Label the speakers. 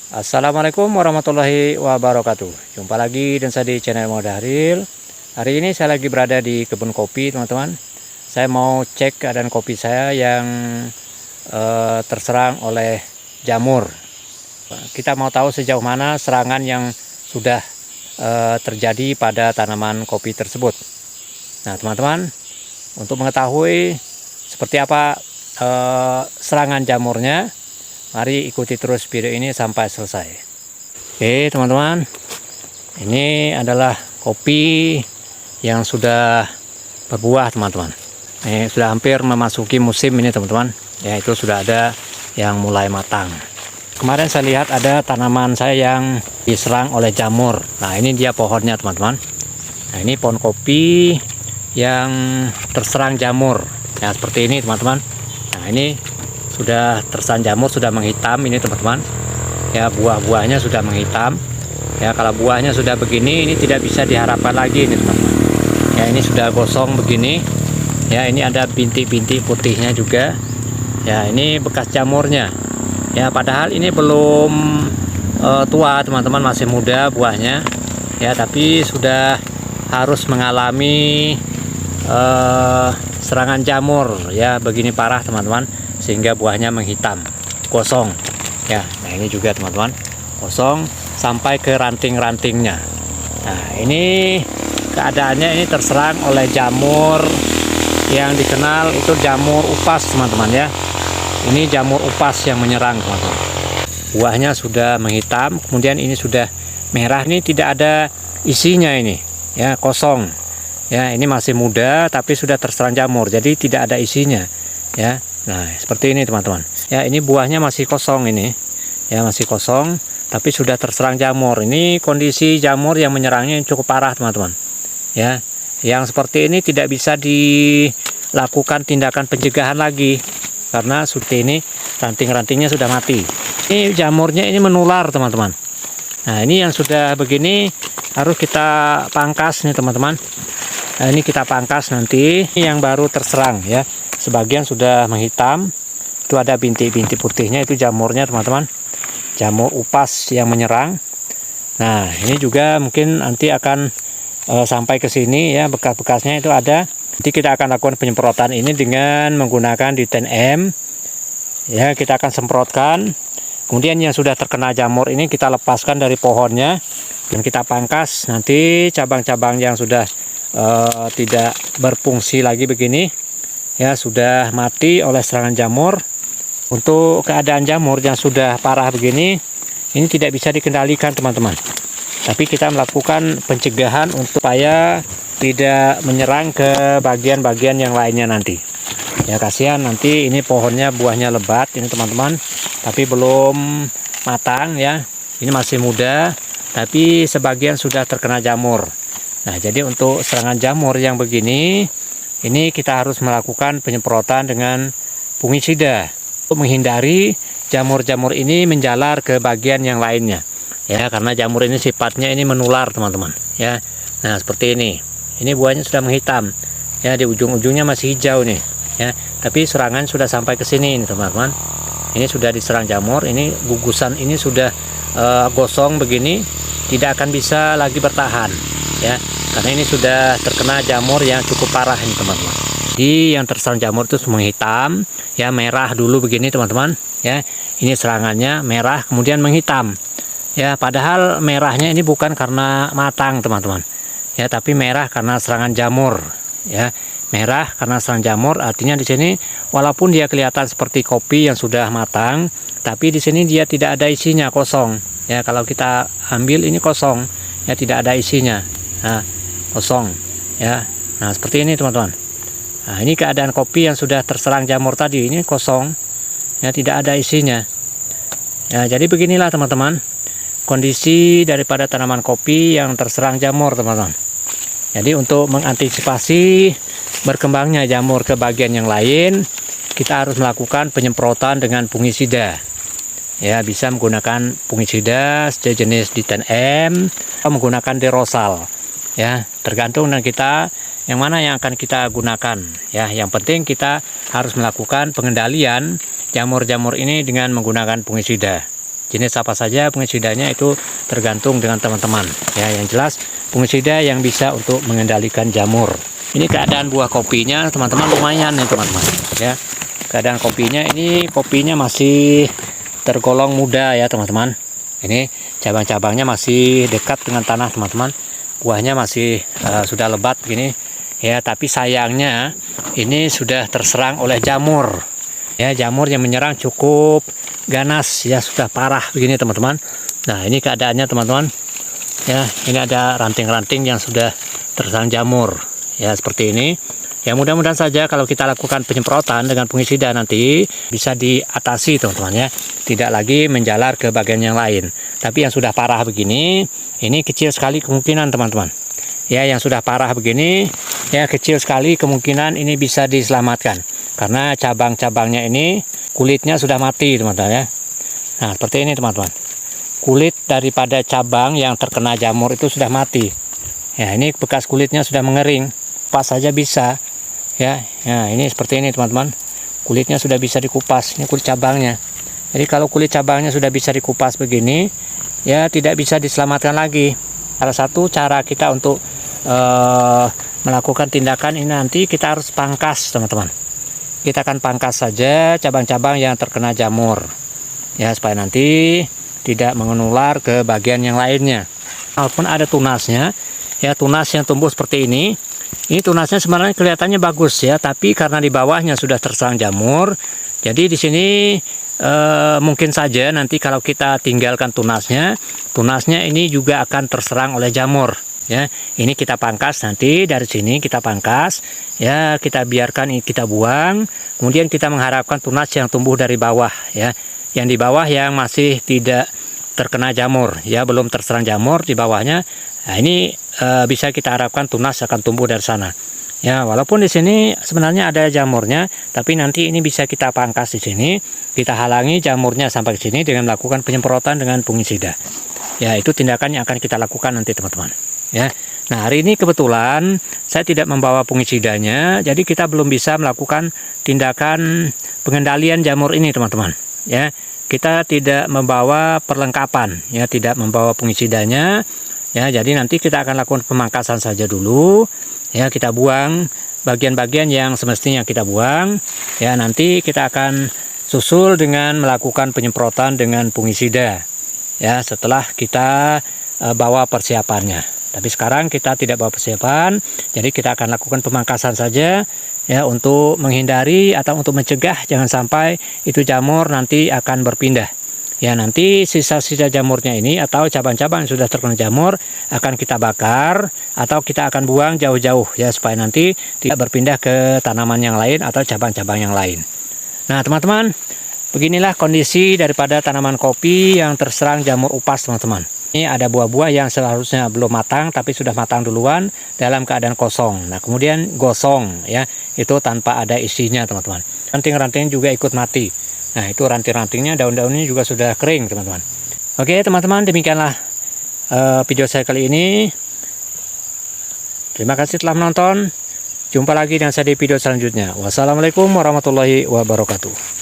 Speaker 1: Assalamualaikum warahmatullahi wabarakatuh. Jumpa lagi dan saya di channel Modahril. Hari ini saya lagi berada di kebun kopi, teman-teman. Saya mau cek keadaan kopi saya yang terserang oleh jamur. Kita mau tahu sejauh mana serangan yang sudah terjadi pada tanaman kopi tersebut. Nah, teman-teman, untuk mengetahui seperti apa serangan jamurnya, mari ikuti terus video ini sampai selesai. Oke teman-teman, ini adalah kopi yang sudah berbuah teman-teman. Ini sudah hampir memasuki musim ini teman-teman. Ya, itu sudah ada yang mulai matang. Kemarin saya lihat ada tanaman saya yang diserang oleh jamur. Nah, ini dia pohonnya teman-teman. Nah, ini pohon kopi yang terserang jamur. Ya, seperti ini teman-teman. Nah, ini sudah terserang jamur, sudah menghitam ini teman-teman. Ya, buah-buahnya sudah menghitam. Ya, kalau buahnya sudah begini, ini tidak bisa diharapkan lagi ini teman-teman. Ya, ini sudah gosong begini. Ya, ini ada bintik-bintik putihnya juga. Ya, ini bekas jamurnya. Ya, padahal ini belum tua teman-teman, masih muda buahnya. Ya, tapi sudah harus mengalami serangan jamur. Ya, begini parah teman-teman, sehingga buahnya menghitam, gosong. Ya, nah ini juga teman-teman, gosong sampai ke ranting-rantingnya. Nah, ini keadaannya ini terserang oleh jamur yang dikenal itu jamur upas teman-teman ya. Ini jamur upas yang menyerang teman-teman. Buahnya sudah menghitam, kemudian ini sudah merah, ini tidak ada isinya ini. Ya, kosong. Ya, ini masih muda tapi sudah terserang jamur, jadi tidak ada isinya. Ya. Nah, seperti ini teman-teman. Ya, ini buahnya masih kosong ini. Ya, masih kosong, tapi sudah terserang jamur. Ini kondisi jamur yang menyerangnya cukup parah teman-teman. Ya, yang seperti ini tidak bisa dilakukan tindakan pencegahan lagi karena seperti ini ranting-rantingnya sudah mati. Ini jamurnya ini menular teman-teman. Nah, ini yang sudah begini harus kita pangkas nih teman-teman. Nah, ini kita pangkas nanti. Ini yang baru terserang ya. Sebagian sudah menghitam, itu ada bintik-bintik putihnya, itu jamurnya teman-teman, jamur upas yang menyerang. Nah, ini juga mungkin nanti akan sampai ke sini ya, bekas-bekasnya itu ada. Nanti kita akan lakukan penyemprotan ini dengan menggunakan D10M ya, kita akan semprotkan. Kemudian yang sudah terkena jamur ini kita lepaskan dari pohonnya dan kita pangkas. Nanti cabang-cabang yang sudah tidak berfungsi lagi begini ya, sudah mati oleh serangan jamur. Untuk keadaan jamur yang sudah parah begini, ini tidak bisa dikendalikan teman-teman. Tapi kita melakukan pencegahan untuk supaya tidak menyerang ke bagian-bagian yang lainnya nanti. Ya, kasihan nanti ini pohonnya buahnya lebat ini teman-teman, tapi belum matang ya. Ini masih muda, tapi sebagian sudah terkena jamur. Nah, jadi untuk serangan jamur yang begini, ini kita harus melakukan penyemprotan dengan fungisida untuk menghindari jamur-jamur ini menjalar ke bagian yang lainnya. Ya, karena jamur ini sifatnya ini menular, teman-teman. Ya. Nah, seperti ini. Ini buahnya sudah menghitam. Ya, di ujung-ujungnya masih hijau nih. Ya, tapi serangan sudah sampai ke sini, teman-teman. Ini sudah diserang jamur, ini gugusan ini sudah gosong begini, tidak akan bisa lagi bertahan. Ya, karena ini sudah terkena jamur yang cukup parah ini teman-teman. Jadi yang terserang jamur itu menghitam, ya merah dulu begini teman-teman. Ya, ini serangannya merah kemudian menghitam. Ya, padahal merahnya ini bukan karena matang teman-teman. Ya, tapi merah karena serangan jamur. Ya, merah karena serangan jamur artinya di sini walaupun dia kelihatan seperti kopi yang sudah matang, tapi di sini dia tidak ada isinya, kosong. Ya, kalau kita ambil ini kosong, ya tidak ada isinya. Nah, kosong ya. Nah, seperti ini teman-teman. Nah, ini keadaan kopi yang sudah terserang jamur tadi, ini kosong ya, tidak ada isinya ya. Jadi beginilah teman-teman kondisi daripada tanaman kopi yang terserang jamur teman-teman. Jadi untuk mengantisipasi berkembangnya jamur ke bagian yang lain, kita harus melakukan penyemprotan dengan fungisida ya. Bisa menggunakan fungisida sejenis D10M atau menggunakan Derosal ya, tergantung dengan kita yang mana yang akan kita gunakan ya. Yang penting kita harus melakukan pengendalian jamur-jamur ini dengan menggunakan fungisida jenis apa saja fungisidanya itu tergantung dengan teman-teman. Ya, yang jelas fungisida yang bisa untuk mengendalikan jamur. Ini keadaan buah kopinya teman-teman lumayan nih teman-teman. Ya, keadaan kopinya ini masih tergolong muda ya teman-teman. Ini cabang-cabangnya masih dekat dengan tanah teman-teman. Buahnya masih sudah lebat begini. Ya, tapi sayangnya ini sudah terserang oleh jamur. Ya, jamur yang menyerang cukup ganas ya, sudah parah begini teman-teman. Nah, ini keadaannya teman-teman. Ya, ini ada ranting-ranting yang sudah terserang jamur. Ya, seperti ini. Ya, mudah-mudahan saja kalau kita lakukan penyemprotan dengan fungisida nanti bisa diatasi teman-teman ya. Tidak lagi menjalar ke bagian yang lain. Tapi yang sudah parah begini, ini kecil sekali kemungkinan teman-teman. Ya, yang sudah parah begini, ya kecil sekali kemungkinan ini bisa diselamatkan. Karena cabang-cabangnya ini kulitnya sudah mati teman-teman ya. Nah, seperti ini teman-teman. Kulit daripada cabang yang terkena jamur itu sudah mati. Ya, ini bekas kulitnya sudah mengering. Pas saja bisa. Ya, nah ini seperti ini teman-teman. Kulitnya sudah bisa dikupas. Ini kulit cabangnya. Jadi kalau kulit cabangnya sudah bisa dikupas begini, ya tidak bisa diselamatkan lagi. Salah satu cara kita untuk melakukan tindakan ini nanti kita harus pangkas teman-teman. Kita akan pangkas saja cabang-cabang yang terkena jamur. Ya, supaya nanti tidak menular ke bagian yang lainnya. Walaupun ada tunasnya, ya tunas yang tumbuh seperti ini tunasnya sebenarnya kelihatannya bagus ya, tapi karena di bawahnya sudah terserang jamur, jadi di sini mungkin saja nanti kalau kita tinggalkan tunasnya ini juga akan terserang oleh jamur. Ya, ini kita pangkas nanti dari sini kita pangkas, ya kita biarkan ini kita buang, kemudian kita mengharapkan tunas yang tumbuh dari bawah ya, yang di bawah yang masih tidak terkena jamur, ya belum terserang jamur di bawahnya. Nah, ini bisa kita harapkan tunas akan tumbuh dari sana. Ya, walaupun di sini sebenarnya ada jamurnya, tapi nanti ini bisa kita pangkas di sini, kita halangi jamurnya sampai ke sini dengan melakukan penyemprotan dengan fungisida. Ya, itu tindakan yang akan kita lakukan nanti teman-teman. Ya, nah hari ini kebetulan saya tidak membawa fungisidanya, jadi kita belum bisa melakukan tindakan pengendalian jamur ini teman-teman. Ya, kita tidak membawa perlengkapan, ya tidak membawa fungisidanya. Ya, jadi nanti kita akan lakukan pemangkasan saja dulu. Ya, kita buang bagian-bagian yang semestinya kita buang. Ya, nanti kita akan susul dengan melakukan penyemprotan dengan fungisida. Ya, setelah kita bawa persiapannya. Tapi sekarang kita tidak bawa persiapan, jadi kita akan lakukan pemangkasan saja. Ya, untuk menghindari atau untuk mencegah jangan sampai itu jamur nanti akan berpindah. Ya, nanti sisa-sisa jamurnya ini atau cabang-cabang yang sudah terkena jamur akan kita bakar atau kita akan buang jauh-jauh ya, supaya nanti tidak berpindah ke tanaman yang lain atau cabang-cabang yang lain. Nah teman-teman, beginilah kondisi daripada tanaman kopi yang terserang jamur upas teman-teman. Ini ada buah-buah yang seharusnya belum matang tapi sudah matang duluan dalam keadaan kosong. Nah kemudian gosong ya, itu tanpa ada isinya teman-teman. Ranting-ranting juga ikut mati. Nah itu ranting-rantingnya, daun-daunnya juga sudah kering teman-teman. Oke teman-teman, demikianlah video saya kali ini. Terima kasih telah menonton. Jumpa lagi dengan saya di video selanjutnya. Wassalamualaikum warahmatullahi wabarakatuh.